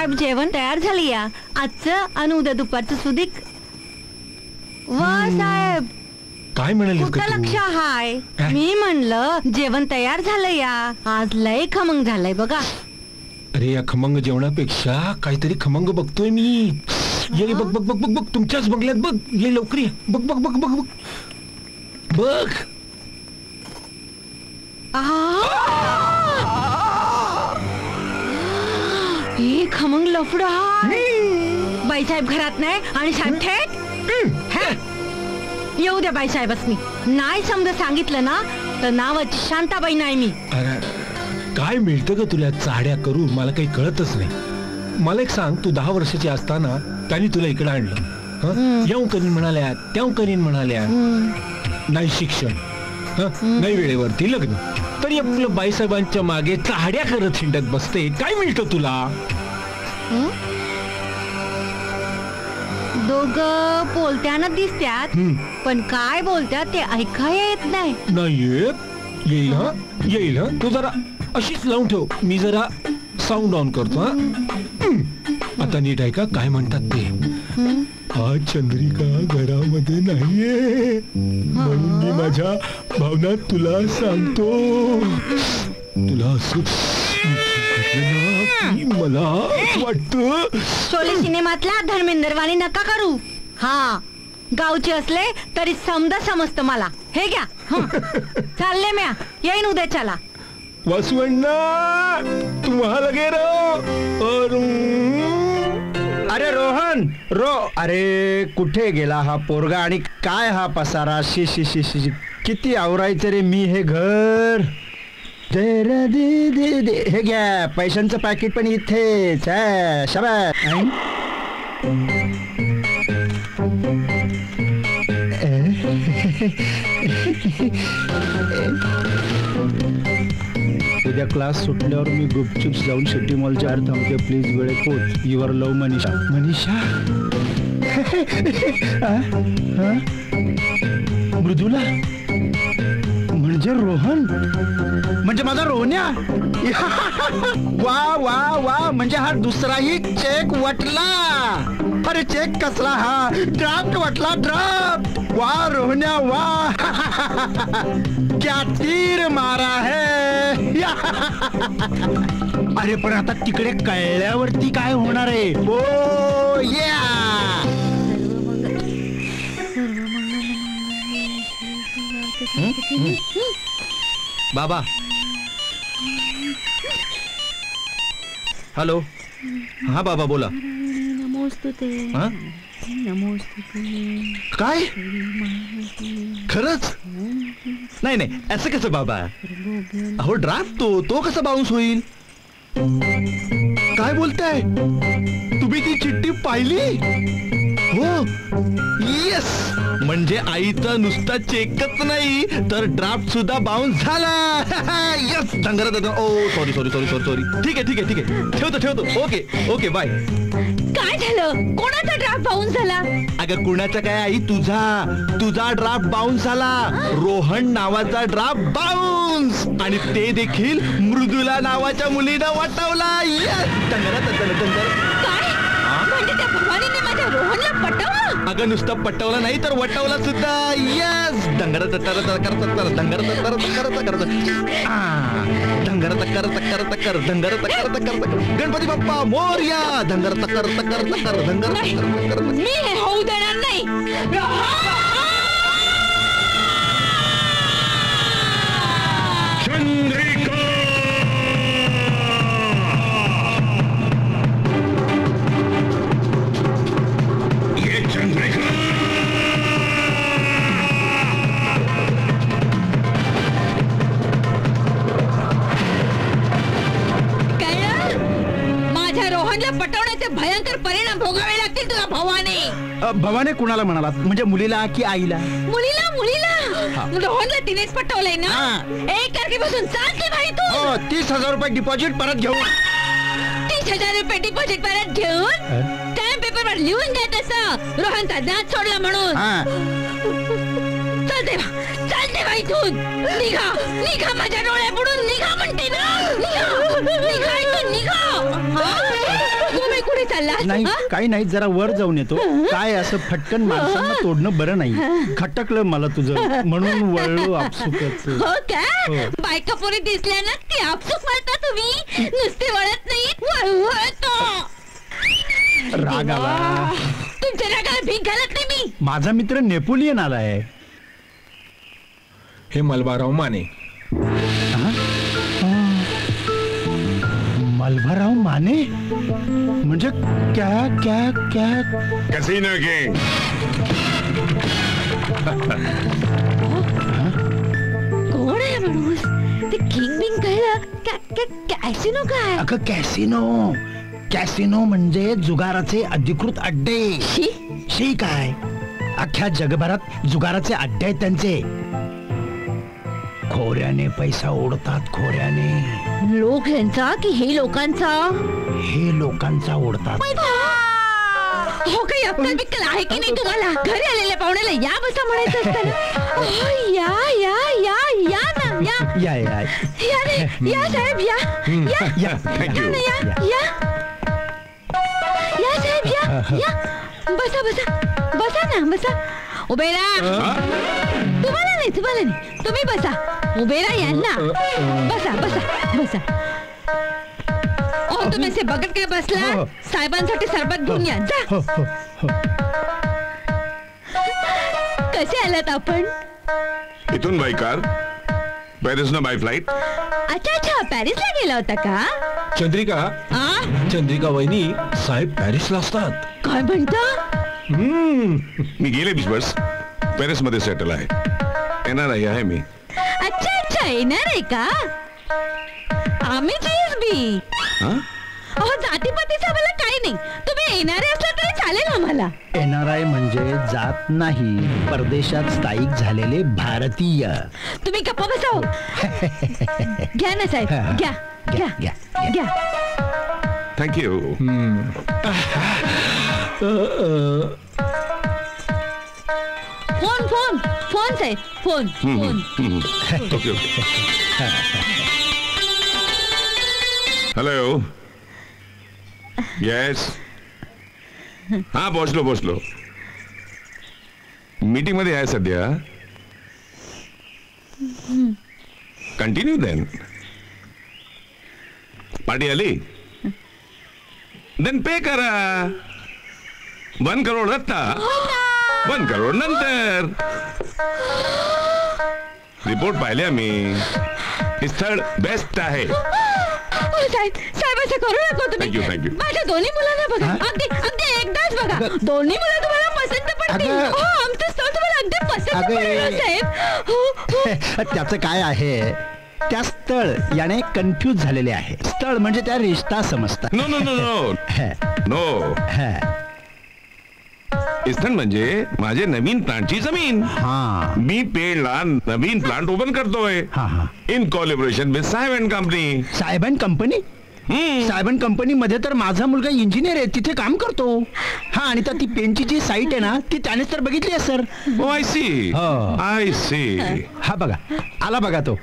साहेब जेवण तयार झाली या आजचं आणि उद्या दुपारचं सुधीक. वा साहेब काय म्हणाले? कुठं लक्ष हाय? मी म्हणलं जेवण तयार झालं या, आज लय खमंग झालंय बघा. अरे या खमंग जेवणापेक्षा काहीतरी खमंग बघतोय मी. ये बघ बघ बघ बघ बघ तुमच्याच बंगल्यात बघ. ये लवकर ये. बघ बघ बघ बघ बघ बघ. हे खमंग लफडा. बाईसाहेब घरात नाही आणि साहेब थेट येऊ द्या. बाईसाहेबसनी नाही समजा सांगितलं ना तर नावाची शांताबाई नाही मी. अरे काय मिळतं ग तुला चाड्या करून? मला काही कळतच नाही. मला एक सांग, तू 10 वर्षाची असताना त्यांनी तुला इकडे आणलं. येऊ करीन म्हणाल्या, त्याऊ करीन म्हणाल्या. नाही शिक्षण, नाही वेळेवरती लग्न, तरी आपलं बाईसाहेबांच्या मागे चाड्या करत हिंडत बसते. काय मिळतं तुला? दोघं बोलत्याना दिसत्यात पण काय बोलत्यात ते ऐकायला येत नाही. नाही येईल हा, येईल हा. तू जरा अशीच लावून ठेव, मी जरा साऊंड ऑन करतो. आता नीट ऐका काय म्हणतात ते. आज चंद्रिका घरामध्ये नाहीये म्हणून मी माझ्या भावना तुला सांगतो. तुला असं मला वाटतं शोले सिनेमातला धर्मेंद्रवाणी नका करू. हा गावचे असले तरी समजा समजतं मला. हे घ्या चालले म्या, येईन उद्याच्याला. वासवण्णा तुम्हाला गे अरे रोहन अरे कुठे गेला हा पोरगा आणि काय हा पसारा? शी शी शी शी किती आवरायचं रे मी हे घर. दे रे दे दे दे. हे घ्या पैशांचं पॅकेट पण इथेच आहे. शाबास. उद्या क्लास सुटल्यावर मी गुपचूप जाऊन सिटी मॉलच्या आत थांबते. प्लीज वेळेत पोच. Your love Manisha. मनीषा मृदुला म्हणजे रोहन, म्हणजे माझा रोहन्या. वा वा वा, म्हणजे हा दुसराही चेक वटला. अरे चेक कसला हा? ड्राफ्ट वटला, ड्राफ्ट. वा रोहन्या वा. क्या तीर मारा है. अरे पण आता तिकडे कळल्यावरती काय होणार आहे? ओ या बाबा. हॅलो. हा बाबा बोला. काय खरंच? नाही नाही असं कसं बाबा? अहो ड्राफ्ट तो कसा बाउन्स होईल? काय बोलताय तुम्ही? ती चिठ्ठी पाहिली? हो येस. म्हणजे आईचा नुसता चेकच नाही तर ड्राफ्ट सुद्धा बाउन्स झाला. येस धंगरा दादा. ओ sorry sorry sorry sorry sorry. ठीक आहे ठीक आहे ठीक आहे. ठेवतो. Okay okay bye. काय झालं? कोणाचा ड्राफ्ट बाउन्स झाला? अगं कुणाचा काय आई? तुझा ड्राफ्ट बाउन्स झाला. रोहन नावाचा ड्राफ्ट बाउन्स. आणि ते देखील मृदुला नावाच्या मुलीनं वटवला. काय म्हणजे त्या भवानीने माझ्या रोहनला पटवलं? अगं नुसतं पटवला नाही तर वटवला सुद्धा. येस धंगर गणपती बाप्पा मोरया. धंगर मी हे होऊ देणार नाही. पटवण्याचे भयंकर परिणाम भोगावे लागतील तुला भवाने. भवाने कुणाला म्हणालात? म्हणजे मुलीला की आईला? मुलीला. रोहनला तिनेच पटवलंय ना. 1 तारखेपासून चालते भाई तू. 30,000 रुपये डिपॉझिट परत घेऊन. 30,000 रुपये डिपॉझिट परत घेऊन स्टॅम्प पेपरवर लिहून द्या तसं रोहनचा दात सोडला म्हणून. चालते भाई तू. निघा माझ्या डोळ्या पुढून निघा म्हणते ना. निघा. चालला नाही काही नाही, जरा वर जाऊन येतो. काय असं फटकन माणसांना तोडणं बरं नाही. खटकलं मला तुझं म्हणून वळलो आपसुकच. हो का? हो. बायका पोरी दिसल्या ना ती आपसूक मारता तुम्ही, नुसते वळत नाही वळतो. राग आला. तुमच्या रागाला भीक घालत नाही मी. माझा मित्र नेपोलियन आलाय. हे मलबाराव माने. मलभाराव माने म्हणजे क्या क्या क्या? Casino king. कोण आहे माणूस? ते किंग बिंग कळलं. कॅसिनो काय? अगं कॅसिनो. कॅसिनो म्हणजे जुगाराचे अधिकृत अड्डे. शी काय, अख्ख्या जगभरात जुगाराचे अड्डे आहेत त्यांचे. खोऱ्याने पैसा ओढतात, खोऱ्याने. लोक ह्यांचा की हे लोकांचा? हे लोकांचा ओढतात. हो काही अक्कल बिक्कल आहे की नाही तुम्हाला? घरी आलेल्या पाहुण्याला या बसा म्हणायचं असतं ना. या या या या ना या या या या रे या साहेब या या या थँक्यू. ना, या या या साहेब या या बसा बसा बसा ना बसा. उभे राहा. तुम्हाला नाही तुम्ही बसा. उभे राहा यांना. बसा बसा बसा. ओ तुम्ही असे बघत काय बसला? हो. साहेबांसाठी सरबत घेऊन या जा. हो हो हो. कसे आलात आपण? इथून बाय कार, पॅरिस न बाय फ्लाईट. अच्छा अच्छा पॅरिसला गेला होता का? चंद्रिका, आ? चंद्रिका वहिनी साहेब पॅरिसला असतात. काय म्हणता? मी गेले 20 वर्ष पॅरिस मध्ये सेटल आहे. NRI आहे मी. अच्छा अच्छा येणार आहे का? आम्ही GSB. अहो जातीपातीचा मला काही नाही. तुम्ही येणारे असला तरी चालेल आम्हाला. NRI म्हणजे जात नाही, परदेशात स्थायिक झालेले भारतीय. तुम्ही गप्पा बसाव. घ्या ना साहेब घ्या घ्या घ्या. घ्या. थँक्यू. फोन फोन फोन साहेब phone phone. Okay okay. Hello. Yes. हा पोचलो. मीटिंग मध्ये आहे सध्या. Continue then. पार्टी आली देन पे करा. 1 करोड आत्ता, 1 करोड नंतर. रिपोर्ट पाहिले आम्ही. स्थळ बेस्ट आहे. साहेब असं करू नका तुम्ही. थँक्यू. माझ्या दोन्ही मुलांना बघा. अगदी अगदी एकदाच बघा. दोन्ही मुलं तुम्हाला पसंत पडतील. अगं. हो आमचं स्थळ तुम्हाला अगदी पसंत अगं. पडेल साहेब. हो हो. त्याचं काय आहे, त्या स्थळ याने कन्फ्यूज झालेले आहे. स्थळ म्हणजे त्या रिश्ता समजतात. No no no no no. स्थळ म्हणजे माझे नवीन प्लांटची जमीन. हा मी पेडला नवीन प्लांट ओपन करतोय हा हा. In collaboration with Saheb and company. Saheb and company. Saheb and company मध्ये तर माझा मुलगा इंजिनियर आहे, तिथे काम करतो. हा आणि ती पेनची जी साईट आहे ना ती त्यानेच तर बघितली आहे सर. Oh I see. हो. I see. हा बघा आला बघा तो.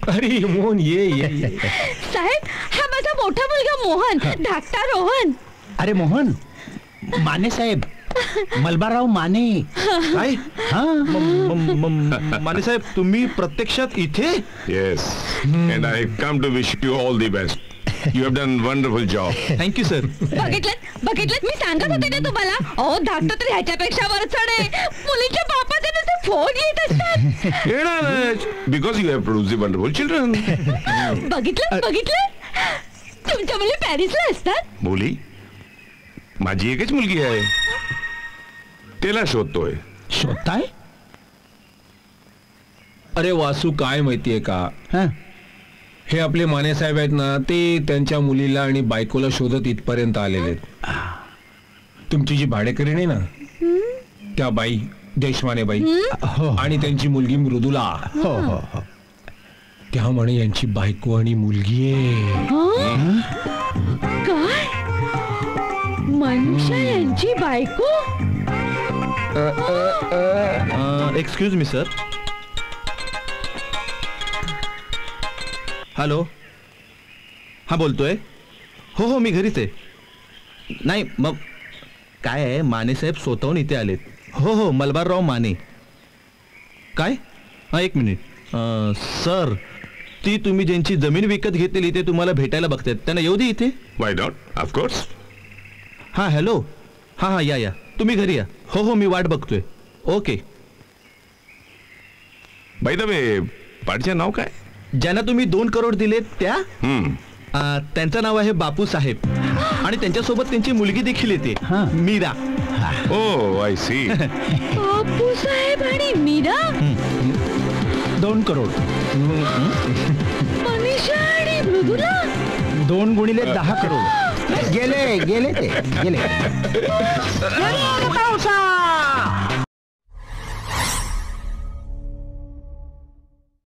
अरे मोहन ये. साहेब हा माझा मोठा मुलगा मोहन, धाकटा रोहन. अरे मोहन, माने साहेब, मलबाराव माने. काय? हा माने साहेब तुम्ही प्रत्यक्षात इथे? Yes. And I come to wish you all the best. You have done wonderful job. Thank you sir. बघितलं मी सांगत होते ना तुम्हाला. अहो धाकटा तर ह्याच्यापेक्षा वरचढ आहे. मुलीच्या बापाचे नुसते फोन येत असतात. येणारच because you have produce the wonderful children. बघितलं तुमच्या मुली पॅरिसला असतात. मुली माझी एकच मुलगी आहे. तिला शोधतोय. शोधताय? अरे वासू काय माहितीये का, हा हे आपले माने साहेब आहेत ना, ते त्यांच्या मुलीला आणि बायकोला शोधत इथपर्यंत आलेले आहेत. तुमची जी भाडेकरी नाही ना त्या बाई देशमाने बाई हो आणि त्यांची मुलगी मृदुला, हो हो हो. त्यामुळे यांची बायको आणि मुलगी आहे. काय मनुष्य यांची बायको? Excuse me sir. हॅलो. हा बोलतोय. हो हो मी घरीच आहे. नाही मग काय आहे, माने साहेब स्वतःहून इथे आलेत. हो हो मलबारराव माने. काय? हां 1 मिनिट. सर ती तुम्ही ज्यांची जमीन विकत घेतलेली ते तुम्हाला भेटायला बघतात, त्यांना येऊ दे इथे. Why not, of course. हां हॅलो. हां हां या तुम्ही घरी या. हो हो मी वाट बघतोय. ओके. बाय द वे पाठीचे नाव काय? ज्यांना तुम्ही 2 करोड दिलेत त्या हम्म. त्यांचं नाव आहे बापू साहेब आणि त्यांच्यासोबत त्यांची मुलगी देखील येते मीरा. ओ आय सी. बापू साहेब आणि मीरा, 2 करोड. मनीषा आणि मृदुला. 2 गुणिले 10 करोड. गेले ते गेले.